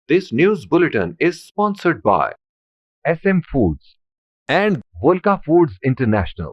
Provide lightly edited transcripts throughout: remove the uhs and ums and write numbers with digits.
This news bulletin is sponsored by SM Foods and Volca Foods International.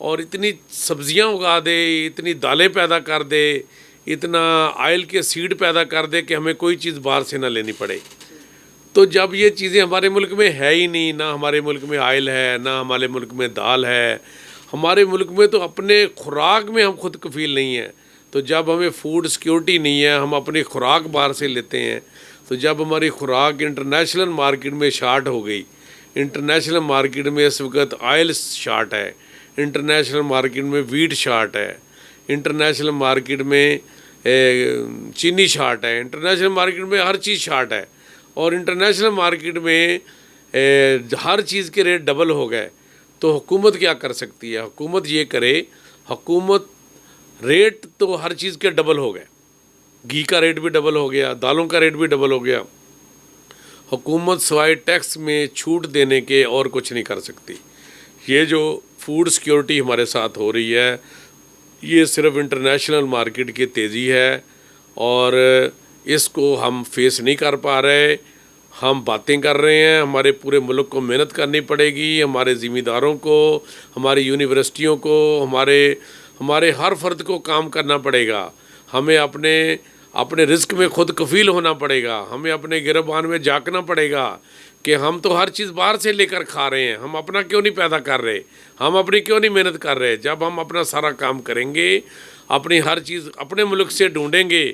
اور اتنی سبزیاں اگا دے, اتنی دالیں پیدا کر دے, اتنا آئل کے سیڈ پیدا کر دے کہ ہمیں کوئی چیز باہر سے نہ لینی پڑے. تو جب یہ چیزیں ہمارے ملک میں ہے ہی نہیں, نہ ہمارے ملک میں آئل ہے, نہ ہمارے ملک میں دال ہے, ہمارے ملک میں تو اپنے خوراک میں ہم خود کفیل نہیں ہیں. تو جب ہمیں فوڈ سیکیورٹی نہیں ہے, ہم اپنی خوراک باہر سے لیتے ہیں, تو جب ہماری خوراک انٹرنیشنل مارکیٹ میں شارٹ ہو گئی, انٹرنیشنل مارکیٹ میں اس وقت آئل شارٹ ہے, انٹرنیشنل مارکیٹ میں ویٹ شارٹ ہے, انٹرنیشنل مارکیٹ میں چینی شارٹ ہے, انٹرنیشنل مارکیٹ میں ہر چیز شارٹ ہے, اور انٹرنیشنل مارکیٹ میں ہر چیز کے ریٹ ڈبل ہو گئے. تو حکومت کیا کر سکتی ہے؟ حکومت یہ کرے, حکومت ریٹ تو ہر چیز کے ڈبل ہو گئے, گھی کا ریٹ بھی ڈبل ہو گیا, دالوں کا ریٹ بھی ڈبل ہو گیا. حکومت سوائے ٹیکس میں چھوٹ دینے کے اور کچھ نہیں کر سکتی. یہ جو فوڈ سیکیورٹی ہمارے ساتھ ہو رہی ہے, یہ صرف انٹرنیشنل مارکیٹ کی تیزی ہے, اور اس کو ہم فیس نہیں کر پا رہے. ہم باتیں کر رہے ہیں, ہمارے پورے ملک کو محنت کرنی پڑے گی, ہمارے ذمہ داروں کو, ہماری یونیورسٹیوں کو, ہمارے ہر فرد کو کام کرنا پڑے گا. ہمیں اپنے رزق میں خود کفیل ہونا پڑے گا, ہمیں اپنے گربان میں جھانکنا پڑے گا کہ ہم تو ہر چیز باہر سے لے کر کھا رہے ہیں, ہم اپنا کیوں نہیں پیدا کر رہے, ہم اپنی کیوں نہیں محنت کر رہے. جب ہم اپنا سارا کام کریں گے, اپنی ہر چیز اپنے ملک سے ڈھونڈیں گے,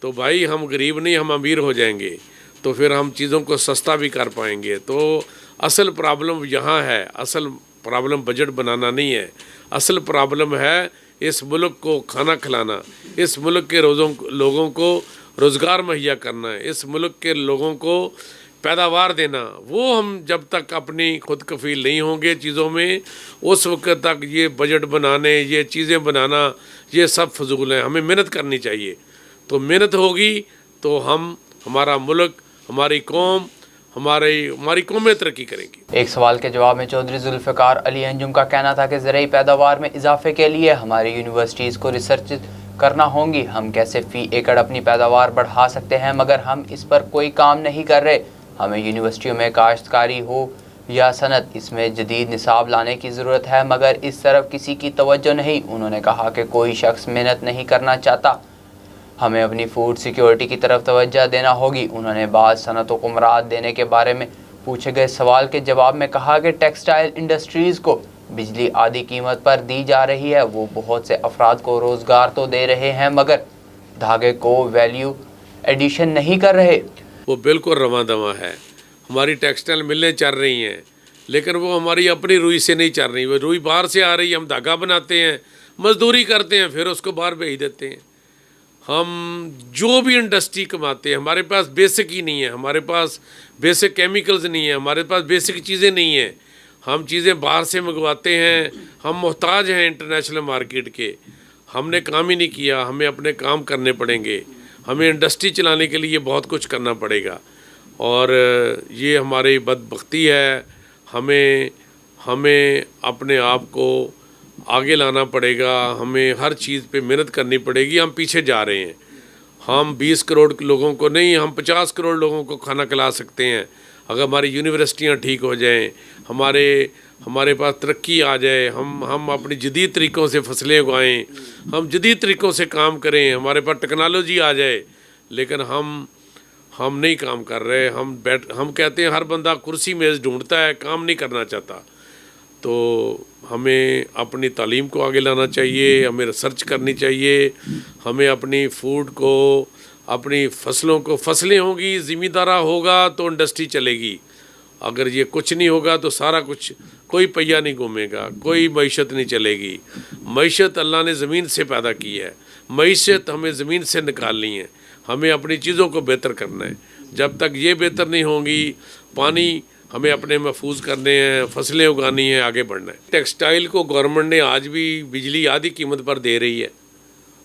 تو بھائی ہم غریب نہیں, ہم امیر ہو جائیں گے. تو پھر ہم چیزوں کو سستا بھی کر پائیں گے. تو اصل پرابلم یہاں ہے, اصل پرابلم بجٹ بنانا نہیں ہے, اصل پرابلم ہے اس ملک کو کھانا کھلانا, اس ملک کے لوگوں کو روزگار مہیا کرنا, اس ملک کے لوگوں کو پیداوار دینا. وہ ہم جب تک اپنی خود کفیل نہیں ہوں گے چیزوں میں, اس وقت تک یہ بجٹ بنانے, یہ چیزیں بنانا, یہ سب فضول ہیں. ہمیں محنت کرنی چاہیے. تو محنت ہوگی تو ہمارا ملک, ہماری قوم, ہماری قومیں ترقی کریں گی. ایک سوال کے جواب میں چودھری ذوالفقار علی انجم کا کہنا تھا کہ زرعی پیداوار میں اضافے کے لیے ہماری یونیورسٹیز کو ریسرچ کرنا ہوں گی. ہم کیسے فی ایکڑ اپنی پیداوار بڑھا سکتے ہیں, مگر ہم اس پر کوئی کام نہیں کر رہے. ہمیں یونیورسٹیوں میں کاشتکاری ہو یا صنعت, اس میں جدید نصاب لانے کی ضرورت ہے, مگر اس طرف کسی کی توجہ نہیں. انہوں نے کہا کہ کوئی شخص محنت نہیں کرنا چاہتا, ہمیں اپنی فوڈ سیکیورٹی کی طرف توجہ دینا ہوگی. انہوں نے بعض صنعتوں کو مراعات دینے کے بارے میں پوچھے گئے سوال کے جواب میں کہا کہ ٹیکسٹائل انڈسٹریز کو بجلی آدھی قیمت پر دی جا رہی ہے. وہ بہت سے افراد کو روزگار تو دے رہے ہیں, مگر دھاگے کو ویلیو ایڈیشن نہیں کر رہے. وہ بالکل رواں دواں ہے. ہماری ٹیکسٹائل ملیں چل رہی ہیں, لیکن وہ ہماری اپنی روئی سے نہیں چل رہی. وہ روئی باہر سے آ رہی ہے, ہم دھاگا بناتے ہیں, مزدوری کرتے ہیں, پھر اس کو باہر بھیج دیتے ہیں. ہم جو بھی انڈسٹری کماتے ہیں, ہمارے پاس بیسک ہی نہیں ہے, ہمارے پاس بیسک کیمیکلز نہیں ہیں, ہمارے پاس بیسک چیزیں نہیں ہیں. ہم چیزیں باہر سے منگواتے ہیں, ہم محتاج ہیں انٹرنیشنل مارکیٹ کے. ہم نے کام ہی نہیں کیا, ہمیں اپنے کام کرنے پڑیں گے. ہمیں انڈسٹری چلانے کے لیے بہت کچھ کرنا پڑے گا, اور یہ ہماری بدبختی ہے. ہمیں اپنے آپ کو آگے لانا پڑے گا, ہمیں ہر چیز پہ محنت کرنی پڑے گی. ہم پیچھے جا رہے ہیں. ہم 20 کروڑ لوگوں کو نہیں, ہم 50 کروڑ لوگوں کو کھانا کھلا سکتے ہیں اگر ہماری یونیورسٹیاں ٹھیک ہو جائیں, ہمارے پاس ترقی آ جائے, ہم اپنی جدید طریقوں سے فصلیں اگائیں, ہم جدید طریقوں سے کام کریں, ہمارے پاس ٹیکنالوجی آ جائے. لیکن ہم نہیں کام کر رہے. ہم کہتے ہیں ہر بندہ کرسی میز ڈھونڈتا ہے, کام نہیں کرنا چاہتا. تو ہمیں اپنی تعلیم کو آگے لانا چاہیے, ہمیں ریسرچ کرنی چاہیے, ہمیں اپنی فوڈ کو, اپنی فصلوں کو, فصلیں ہوں گی, ذمہ دارہ ہوگا تو انڈسٹری چلے گی. اگر یہ کچھ نہیں ہوگا تو سارا کچھ, کوئی پہیہ نہیں گھومے گا, کوئی معیشت نہیں چلے گی. معیشت اللہ نے زمین سے پیدا کی ہے, معیشت ہمیں زمین سے نکالنی ہے. ہمیں اپنی چیزوں کو بہتر کرنا ہے. جب تک یہ بہتر نہیں ہوں گی, پانی ہمیں اپنے محفوظ کرنے ہیں, فصلیں اگانی ہیں, آگے بڑھنا ہے. ٹیکسٹائل کو گورنمنٹ نے آج بھی بجلی آدھی قیمت پر دے رہی ہے,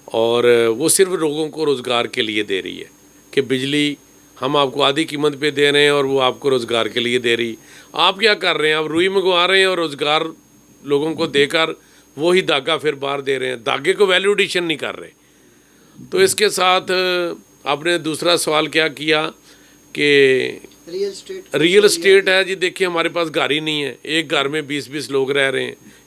اور وہ صرف لوگوں کو روزگار کے لیے دے رہی ہے کہ بجلی ہم آپ کو آدھی قیمت پہ دے رہے ہیں اور وہ آپ کو روزگار کے لیے دے رہی. آپ کیا کر رہے ہیں؟ آپ روئی منگوا رہے ہیں اور روزگار لوگوں کو دے کر وہی دھاگا پھر باہر دے رہے ہیں, دھاگے کو ویلیو ایڈیشن نہیں کر رہے. تو اس کے ساتھ آپ نے دوسرا سوال کیا کیا کہ ریئل اسٹیٹ ہے. جی دیکھیں, ہمارے پاس گھر ہی نہیں ہے, ایک گھر میں 20-20 لوگ رہ رہے ہیں,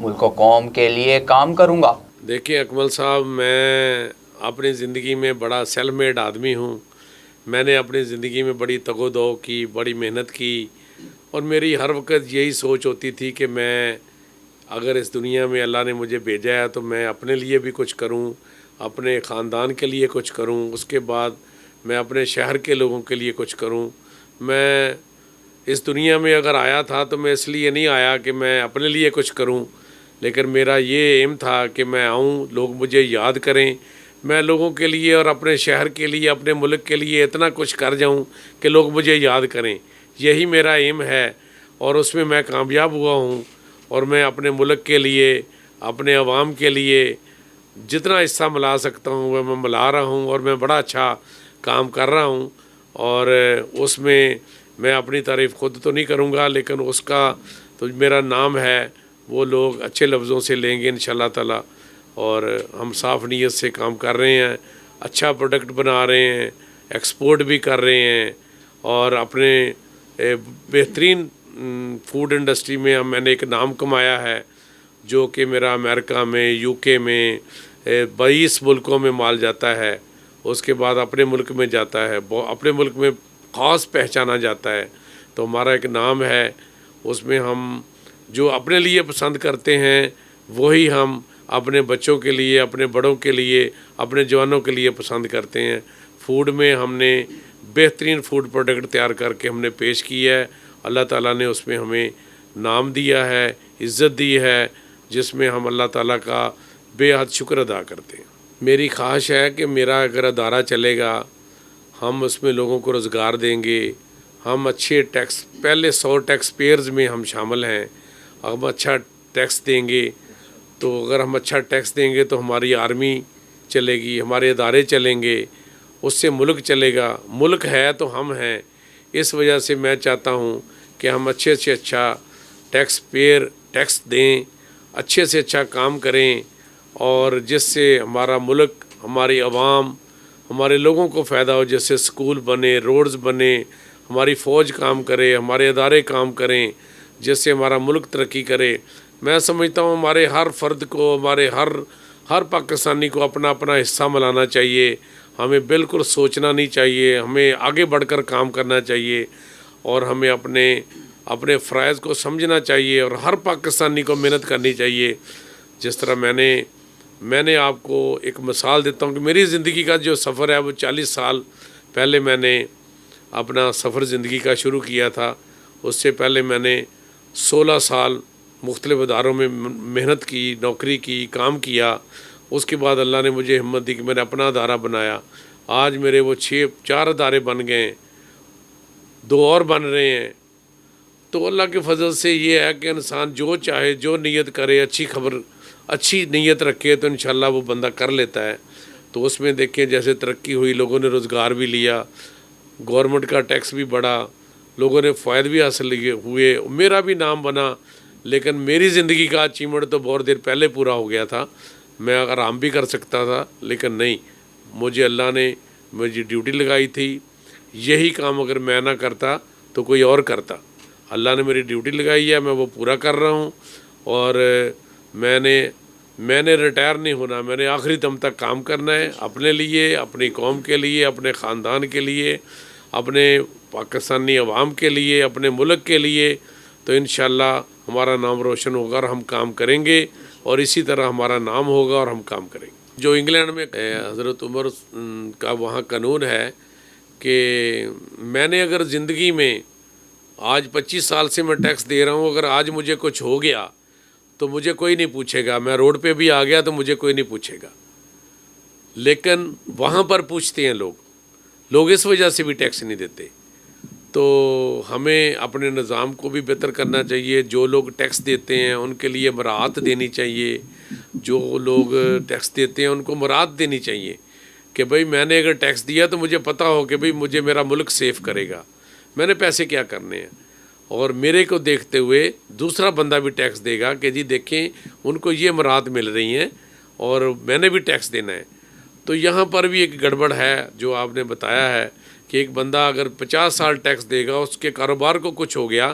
ملک و قوم کے لیے کام کروں گا۔ دیکھیں اکمل صاحب، میں اپنی زندگی میں بڑا سیلف میڈ آدمی ہوں۔ میں نے اپنی زندگی میں بڑی تگ و دو کی، بڑی محنت کی، اور میری ہر وقت یہی سوچ ہوتی تھی کہ میں اگر اس دنیا میں اللہ نے مجھے بھیجا ہے تو میں اپنے لیے بھی کچھ کروں، اپنے خاندان کے لیے کچھ کروں، اس کے بعد میں اپنے شہر کے لوگوں کے لیے کچھ کروں۔ میں اس دنیا میں اگر آیا تھا تو میں اس لیے نہیں آیا کہ میں اپنے لیے کچھ کروں، لیکن میرا یہ ایم تھا کہ میں آؤں، لوگ مجھے یاد کریں، میں لوگوں کے لیے اور اپنے شہر کے لیے، اپنے ملک کے لیے اتنا کچھ کر جاؤں کہ لوگ مجھے یاد کریں۔ یہی میرا ایم ہے، اور اس میں کامیاب ہوا ہوں، اور میں اپنے ملک کے لیے، اپنے عوام کے لیے جتنا حصہ ملا سکتا ہوں وہ میں ملا رہا ہوں، اور میں بڑا اچھا کام کر رہا ہوں۔ اور اس میں اپنی تعریف خود تو نہیں کروں گا، لیکن اس کا تو میرا نام ہے وہ لوگ اچھے لفظوں سے لیں گے انشاءاللہ تعالی۔ اور ہم صاف نیت سے کام کر رہے ہیں، اچھا پروڈکٹ بنا رہے ہیں، ایکسپورٹ بھی کر رہے ہیں، اور اپنے بہترین فوڈ انڈسٹری میں میں نے ایک نام کمایا ہے، جو کہ میرا امریکہ میں، یو کے میں 22 ملکوں میں مال جاتا ہے، اس کے بعد اپنے ملک میں جاتا ہے، اپنے ملک میں خاص پہچانا جاتا ہے۔ تو ہمارا ایک نام ہے، اس میں ہم جو اپنے لیے پسند کرتے ہیں وہی ہم اپنے بچوں کے لیے، اپنے بڑوں کے لیے، اپنے جوانوں کے لیے پسند کرتے ہیں۔ فوڈ میں ہم نے بہترین فوڈ پروڈکٹ تیار کر کے ہم نے پیش کیا ہے، اللہ تعالیٰ نے اس میں ہمیں نام دیا ہے، عزت دی ہے، جس میں ہم اللہ تعالیٰ کا بے حد شکر ادا کرتے ہیں۔ میری خواہش ہے کہ میرا اگر ادارہ چلے گا، ہم اس میں لوگوں کو روزگار دیں گے، ہم اچھے ٹیکس، پہلے 100 ٹیکس پیئرز میں ہم شامل ہیں، ہم اچھا ٹیکس دیں گے، تو اگر ہم اچھا ٹیکس دیں گے تو ہماری آرمی چلے گی، ہمارے ادارے چلیں گے، اس سے ملک چلے گا۔ ملک ہے تو ہم ہیں، اس وجہ سے میں چاہتا ہوں کہ ہم اچھے سے اچھا ٹیکس دیں، اچھے سے اچھا کام کریں، اور جس سے ہمارا ملک، ہماری عوام، ہمارے لوگوں کو فائدہ ہو، جس سے سکول بنے، روڈز بنے، ہماری فوج کام کرے، ہمارے ادارے کام کریں، جس سے ہمارا ملک ترقی کرے۔ میں سمجھتا ہوں ہمارے ہر فرد کو، ہمارے ہر پاکستانی کو اپنا اپنا حصہ ملانا چاہیے، ہمیں بالکل سوچنا نہیں چاہیے، ہمیں آگے بڑھ کر کام کرنا چاہیے، اور ہمیں اپنے فرائض کو سمجھنا چاہیے، اور ہر پاکستانی کو محنت کرنی چاہیے۔ جس طرح میں نے آپ کو ایک مثال دیتا ہوں کہ میری زندگی کا جو سفر ہے وہ 40 سال پہلے میں نے اپنا سفر زندگی کا شروع کیا تھا۔ اس سے پہلے میں نے 16 سال مختلف اداروں میں محنت کی، نوکری کی، کام کیا۔ اس کے بعد اللہ نے مجھے ہمت دی کہ میں نے اپنا ادارہ بنایا۔ آج میرے وہ 4 ادارے بن گئے ہیں، 2 اور بن رہے ہیں۔ تو اللہ کے فضل سے یہ ہے کہ انسان جو چاہے، جو نیت کرے، اچھی نیت رکھے تو انشاءاللہ وہ بندہ کر لیتا ہے۔ تو اس میں دیکھیں جیسے ترقی ہوئی، لوگوں نے روزگار بھی لیا، گورنمنٹ کا ٹیکس بھی بڑھا، لوگوں نے فوائد بھی حاصل ہوئے، میرا بھی نام بنا۔ لیکن میری زندگی کا اچیومنٹ تو بہت دیر پہلے پورا ہو گیا تھا، میں آرام بھی کر سکتا تھا، لیکن نہیں، مجھے اللہ نے مجھے ڈیوٹی لگائی تھی۔ یہی کام اگر میں نہ کرتا تو کوئی اور کرتا۔ اللہ نے میری ڈیوٹی لگائی ہے، میں وہ پورا کر رہا ہوں، اور میں نے ریٹائر نہیں ہونا، میں نے آخری دم تک کام کرنا ہے، اپنے لیے، اپنی قوم کے لیے، اپنے خاندان کے لیے، اپنے پاکستانی عوام کے لیے، اپنے ملک کے لیے۔ تو انشاءاللہ ہمارا نام روشن ہوگا، اور ہم کام کریں گے، اور اسی طرح ہمارا نام ہوگا اور ہم کام کریں گے۔ جو انگلینڈ میں حضرت عمر کا وہاں قانون ہے کہ میں نے اگر زندگی میں آج 25 سال سے میں ٹیکس دے رہا ہوں، اگر آج مجھے کچھ ہو گیا تو مجھے کوئی نہیں پوچھے گا، میں روڈ پہ بھی آ گیا تو مجھے کوئی نہیں پوچھے گا، لیکن وہاں پر پوچھتے ہیں لوگ اس وجہ سے بھی ٹیکس نہیں دیتے۔ تو ہمیں اپنے نظام کو بھی بہتر کرنا چاہیے، جو لوگ ٹیکس دیتے ہیں ان کے لیے مراعات دینی چاہیے، جو لوگ ٹیکس دیتے ہیں ان کو مراعات دینی چاہیے کہ بھئی میں نے اگر ٹیکس دیا تو مجھے پتہ ہو کہ بھئی مجھے میرا ملک سیف کرے گا، میں نے پیسے کیا کرنے ہیں، اور میرے کو دیکھتے ہوئے دوسرا بندہ بھی ٹیکس دے گا کہ جی دیکھیں ان کو یہ مراعات مل رہی ہیں اور میں نے بھی ٹیکس دینا ہے۔ تو یہاں پر بھی ایک گڑبڑ ہے جو آپ نے بتایا ہے کہ ایک بندہ اگر 50 سال ٹیکس دے گا، اس کے کاروبار کو کچھ ہو گیا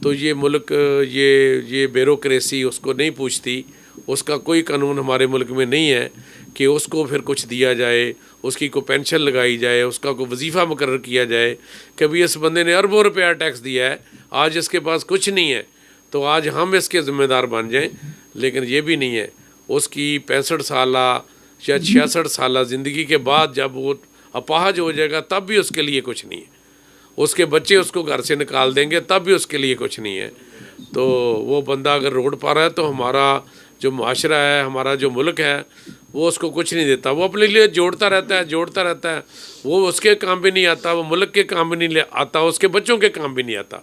تو یہ ملک یہ بیوروکریسی اس کو نہیں پوچھتی. اس کا کوئی قانون ہمارے ملک میں نہیں ہے کہ اس کو پھر کچھ دیا جائے, اس کی کوئی پینشن لگائی جائے, اس کا کوئی وظیفہ مقرر کیا جائے. کبھی اس بندے نے اربوں روپیہ ٹیکس دیا ہے, آج اس کے پاس کچھ نہیں ہے تو آج ہم اس کے ذمہ دار بن جائیں. لیکن یہ بھی نہیں ہے. اس کی 65 سالہ یا 66 سالہ زندگی کے بعد جب وہ اپاہج ہو جائے گا تب بھی اس کے لیے کچھ نہیں ہے. اس کے بچے اس کو گھر سے نکال دیں گے تب بھی اس کے لیے کچھ نہیں ہے. تو وہ بندہ اگر روڈ پر ہے تو ہمارا جو معاشرہ ہے, ہمارا جو ملک ہے, وہ اس کو کچھ نہیں دیتا. وہ اپنے لیے جوڑتا رہتا ہے. وہ اس کے کام بھی نہیں آتا, وہ ملک کے کام بھی نہیں آتا, اس کے بچوں کے کام بھی نہیں آتا.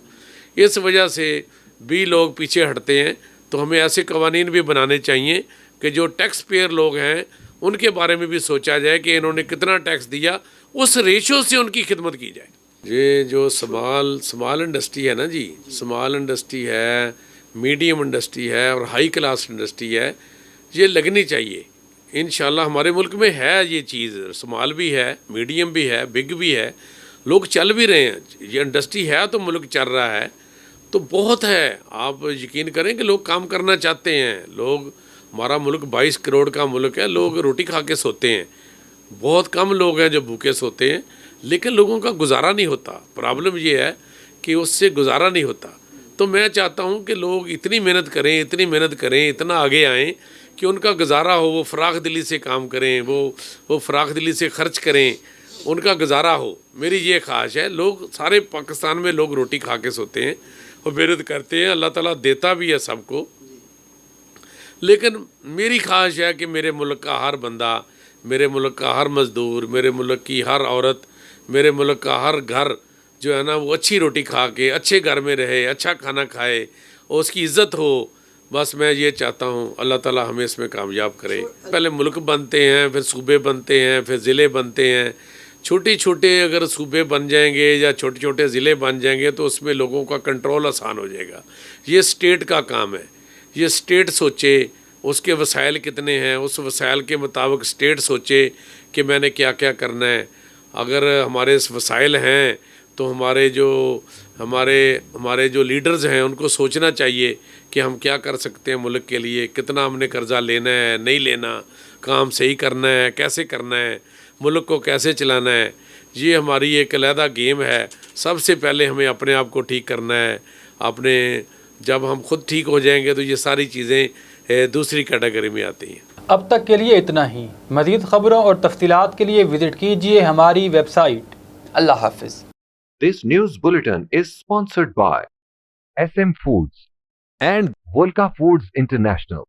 اس وجہ سے بھی لوگ پیچھے ہٹتے ہیں. تو ہمیں ایسے قوانین بھی بنانے چاہیے کہ جو ٹیکس پیئر لوگ ہیں ان کے بارے میں بھی سوچا جائے کہ انہوں نے کتنا ٹیکس دیا, اس ریشو سے ان کی خدمت کی جائے. یہ جو سمال انڈسٹری ہے نا جی, سمال انڈسٹری ہے, میڈیم انڈسٹری ہے اور ہائی کلاس انڈسٹری ہے, یہ لگنی چاہیے. انشاءاللہ ہمارے ملک میں ہے یہ چیز, سمال بھی ہے, میڈیم بھی ہے, بگ بھی ہے, لوگ چل بھی رہے ہیں. یہ انڈسٹری ہے تو ملک چل رہا ہے تو بہت ہے. آپ یقین کریں کہ لوگ کام کرنا چاہتے ہیں. لوگ, ہمارا ملک 22 کروڑ کا ملک ہے, لوگ روٹی کھا کے سوتے ہیں. بہت کم لوگ ہیں جو بھوکے سوتے ہیں, لیکن لوگوں کا گزارا نہیں ہوتا. پرابلم یہ ہے کہ اس سے گزارا نہیں ہوتا. تو میں چاہتا ہوں کہ لوگ اتنی محنت کریں, اتنا آگے آئیں کہ ان کا گزارا ہو, وہ فراخ دلی سے کام کریں, وہ فراخ دلی سے خرچ کریں, ان کا گزارا ہو. میری یہ خواہش ہے. لوگ سارے پاکستان میں لوگ روٹی کھا کے سوتے ہیں اور محنت کرتے ہیں, اللہ تعالیٰ دیتا بھی ہے سب کو. لیکن میری خواہش ہے کہ میرے ملک کا ہر بندہ, میرے ملک کا ہر مزدور, میرے ملک کی ہر عورت, میرے ملک کا ہر گھر جو ہے نا وہ اچھی روٹی کھا کے اچھے گھر میں رہے, اچھا کھانا کھائے اور اس کی عزت ہو. بس میں یہ چاہتا ہوں, اللہ تعالیٰ ہمیں اس میں کامیاب کرے. پہلے ملک بنتے ہیں, پھر صوبے بنتے ہیں, پھر ضلع بنتے ہیں. چھوٹے اگر صوبے بن جائیں گے یا چھوٹے ضلع بن جائیں گے تو اس میں لوگوں کا کنٹرول آسان ہو جائے گا. یہ اسٹیٹ کا کام ہے. یہ اسٹیٹ سوچے اس کے وسائل کتنے ہیں, اس وسائل کے مطابق اسٹیٹ سوچے کہ میں نے کیا کیا کرنا ہے. اگر ہمارے وسائل ہیں تو ہمارے جو لیڈرز ہیں ان کو سوچنا چاہیے کہ ہم کیا کر سکتے ہیں ملک کے لیے, کتنا ہم نے قرضہ لینا ہے, نہیں لینا, کام صحیح کرنا ہے, کیسے کرنا ہے, ملک کو کیسے چلانا ہے. یہ ہماری ایک علیحدہ گیم ہے. سب سے پہلے ہمیں اپنے آپ کو ٹھیک کرنا ہے. جب ہم خود ٹھیک ہو جائیں گے تو یہ ساری چیزیں دوسری کیٹیگری میں آتی ہیں. اب تک کے لیے اتنا ہی. مزید خبروں اور تفصیلات کے لیے وزٹ کیجیے ہماری ویب سائٹ. اللہ حافظ. This news bulletin is sponsored by SM Foods and Volca Foods International.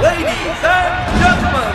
Ladies and gentlemen,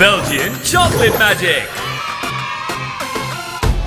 Belgian chocolate magic.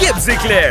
Gibbs Eclair,